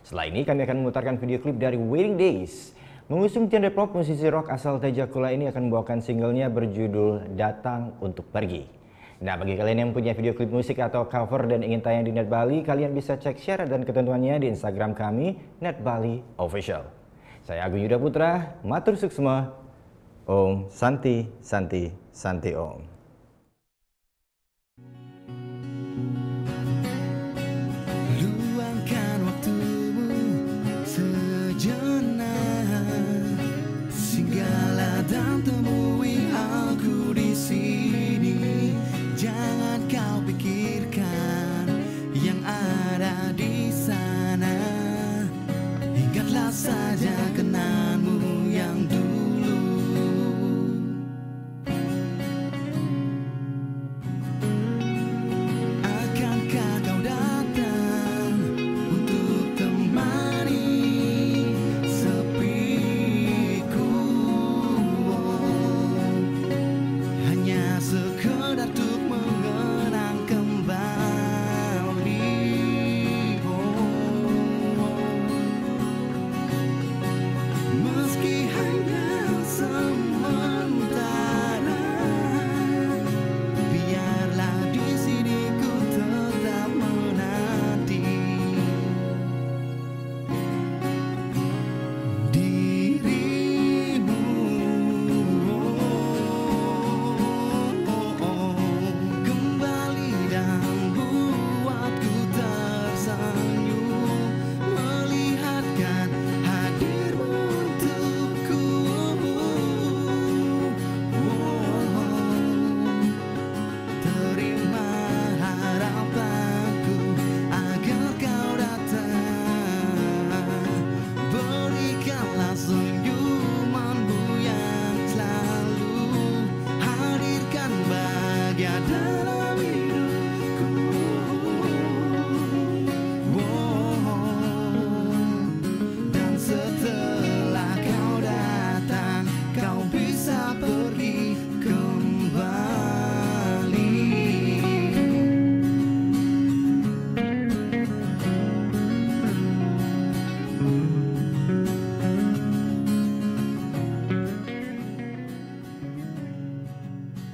Setelah ini kami akan memutarkan video klip dari Wedding Days. Mengusung genre pop, musisi rock asal Tejakula ini akan membawakan singlenya berjudul Datang Untuk Pergi. Nah, bagi kalian yang punya video klip musik atau cover dan ingin tayang di Net Bali, kalian bisa cek syarat dan ketentuannya di Instagram kami, Net Bali Official. Saya Agung Yuda Putra, matur suksma, Om Santi Santi Santi Om. Luangkan waktumu sejenak, singgahlah dan temui aku di sini. Jangan kau pikirkan yang ada di sana. Ingatlah saja kenanganmu yang dulu. Akankah kau datang untuk temani sepiku? Hanya sekedar untuk mengenang kembali. Meski hanya sementara, biarlah di sini ku tetap menanti dirimu. Kembali dan buatku tersenyum, melihatkan hadirmu untukku. Terima harapanku agar kau datang. Berikanlah senyumanmu yang selalu hadirkan bahagia dalam